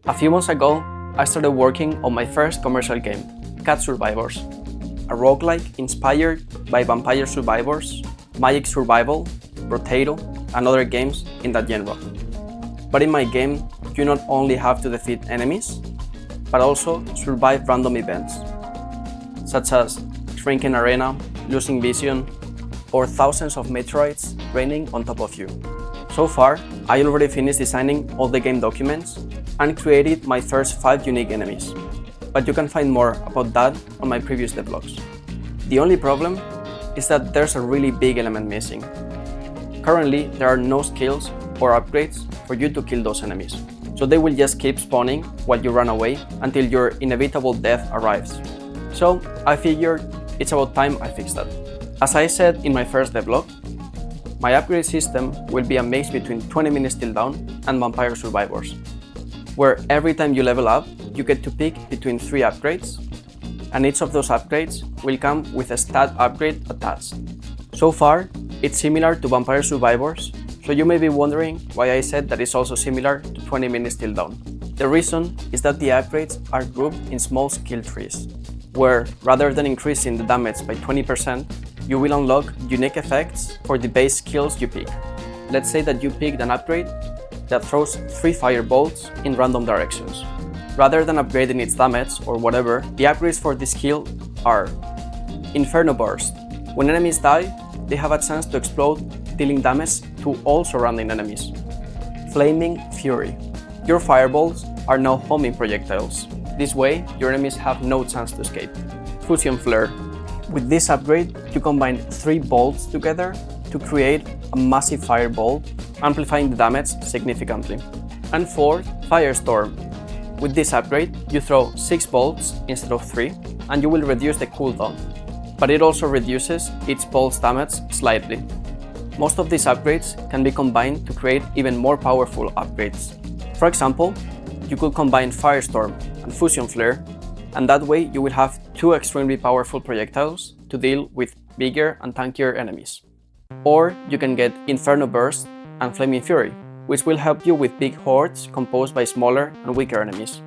A few months ago, I started working on my first commercial game, Cat Survivors, a roguelike inspired by Vampire Survivors, Magic Survival, Potato, and other games in that genre. But in my game, you not only have to defeat enemies, but also survive random events, such as shrinking arena, losing vision, or thousands of meteorites raining on top of you. So far, I already finished designing all the game documents and created my first 5 unique enemies, but you can find more about that on my previous devlogs. The only problem is that there's a really big element missing. Currently, there are no skills or upgrades for you to kill those enemies, so they will just keep spawning while you run away until your inevitable death arrives. So I figured it's about time I fix that. As I said in my first devlog, my upgrade system will be a mix between 20 minutes till dawn and Vampire Survivors, where every time you level up, you get to pick between 3 upgrades, and each of those upgrades will come with a stat upgrade attached. So far, it's similar to Vampire Survivors, so you may be wondering why I said that it's also similar to 20 minutes till dawn. The reason is that the upgrades are grouped in small skill trees, where rather than increasing the damage by 20%, you will unlock unique effects for the base skills you pick. Let's say that you picked an upgrade that throws 3 firebolts in random directions. Rather than upgrading its damage or whatever, the upgrades for this skill are Inferno Burst. When enemies die, they have a chance to explode, dealing damage to all surrounding enemies. Flaming Fury. Your fireballs are now homing projectiles. This way, your enemies have no chance to escape. Fusion Flare. With this upgrade, you combine 3 bolts together to create a massive fireball, amplifying the damage significantly. And 4th, Firestorm. With this upgrade, you throw 6 bolts instead of 3, and you will reduce the cooldown, but it also reduces each bolt's damage slightly. Most of these upgrades can be combined to create even more powerful upgrades. For example, you could combine Firestorm and Fusion Flare, and that way you will have 2 extremely powerful projectiles to deal with bigger and tankier enemies. Or you can get Inferno Burst and Flaming Fury, which will help you with big hordes composed by smaller and weaker enemies.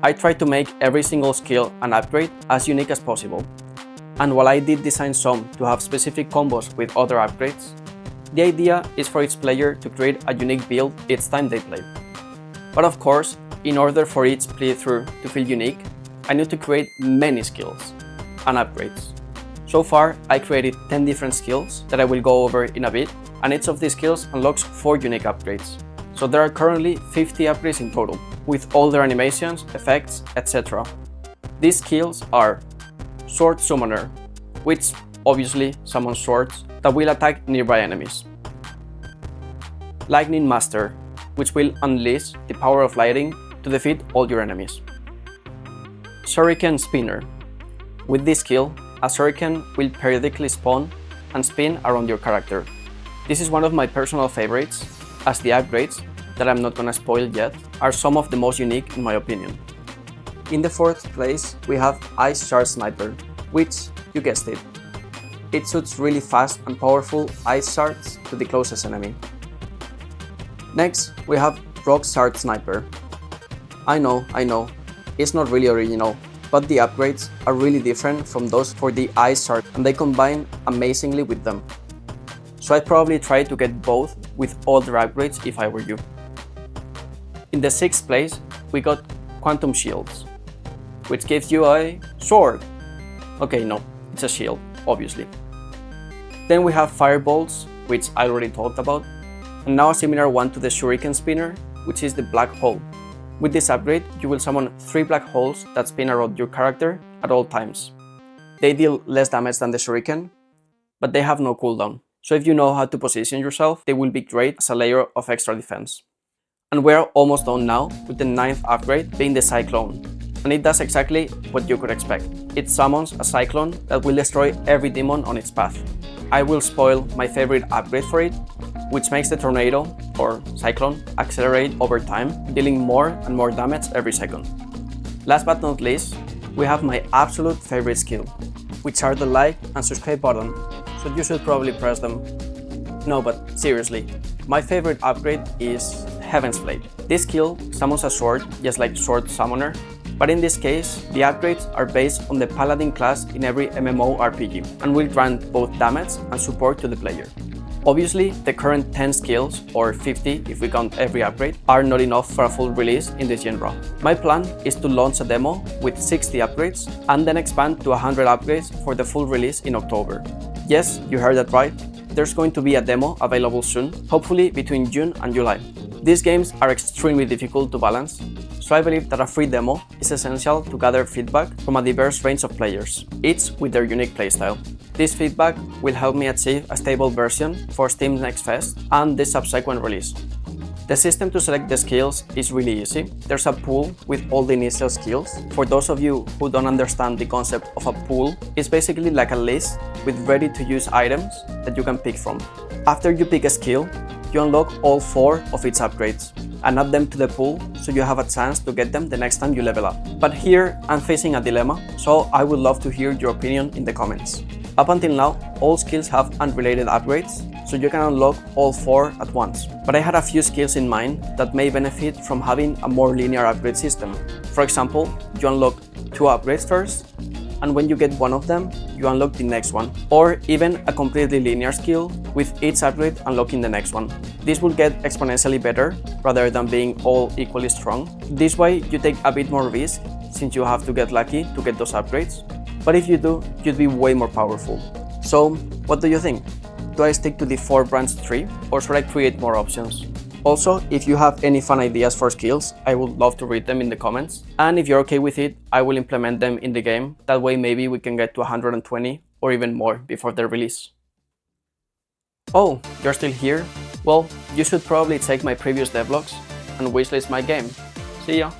I tried to make every single skill and upgrade as unique as possible, and while I did design some to have specific combos with other upgrades, the idea is for each player to create a unique build each time they play. But of course, in order for each playthrough to feel unique, I need to create many skills and upgrades. So far, I created 10 different skills that I will go over in a bit, and each of these skills unlocks 4 unique upgrades. So there are currently 50 upgrades in total, with all their animations, effects, etc. These skills are Sword Summoner, which obviously summons swords that will attack nearby enemies. Lightning Master, which will unleash the power of lighting to defeat all your enemies. Shuriken Spinner. With this skill, a shuriken will periodically spawn and spin around your character. This is one of my personal favorites, as the upgrades, that I'm not gonna spoil yet, are some of the most unique in my opinion. In the 4th place, we have Ice Shard Sniper, which, you guessed it, it shoots really fast and powerful ice shards to the closest enemy. Next, we have Rock Shard Sniper. I know, it's not really original, but the upgrades are really different from those for the Ice Shard, and they combine amazingly with them. So I'd probably try to get both with all their upgrades if I were you. In the 6th place, we got Quantum Shields, which gives you a sword. Okay, no, it's a shield, obviously. Then we have Firebolts, which I already talked about, and now a similar one to the Shuriken Spinner, which is the Black Hole. With this upgrade, you will summon 3 black holes that spin around your character at all times. They deal less damage than the Shuriken, but they have no cooldown. So if you know how to position yourself, they will be great as a layer of extra defense. And we're almost done now with the 9th upgrade being the Cyclone. And it does exactly what you could expect. It summons a cyclone that will destroy every demon on its path. I will spoil my favorite upgrade for it, which makes the tornado, or cyclone, accelerate over time, dealing more and more damage every second. Last but not least, we have my absolute favorite skill, which are the like and subscribe button, so you should probably press them. No, but seriously, my favorite upgrade is Heaven's Blade. This skill summons a sword just like Sword Summoner, but in this case, the upgrades are based on the Paladin class in every MMORPG and will grant both damage and support to the player. Obviously, the current 10 skills, or 50 if we count every upgrade, are not enough for a full release in this genre. My plan is to launch a demo with 60 upgrades and then expand to 100 upgrades for the full release in October. Yes, you heard that right. There's going to be a demo available soon, hopefully between June and July. These games are extremely difficult to balance, so I believe that a free demo is essential to gather feedback from a diverse range of players, each with their unique playstyle. This feedback will help me achieve a stable version for Steam's Next Fest and the subsequent release. The system to select the skills is really easy. There's a pool with all the initial skills. For those of you who don't understand the concept of a pool, it's basically like a list with ready-to-use items that you can pick from. After you pick a skill, you unlock all 4 of its upgrades and add them to the pool so you have a chance to get them the next time you level up. But here I'm facing a dilemma, so I would love to hear your opinion in the comments. Up until now, all skills have unrelated upgrades, so you can unlock all 4 at once. But I had a few skills in mind that may benefit from having a more linear upgrade system. For example, you unlock 2 upgrades first, and when you get one of them, you unlock the next one. Or even a completely linear skill, with each upgrade unlocking the next one. This will get exponentially better, rather than being all equally strong. This way, you take a bit more risk, since you have to get lucky to get those upgrades. But if you do, you'd be way more powerful. So, what do you think? Do I stick to the 4-branch tree, or should I create more options? Also, if you have any fun ideas for skills, I would love to read them in the comments. And if you're okay with it, I will implement them in the game. That way maybe we can get to 120 or even more before the release. Oh, you're still here? Well, you should probably check my previous devlogs and wishlist my game. See ya!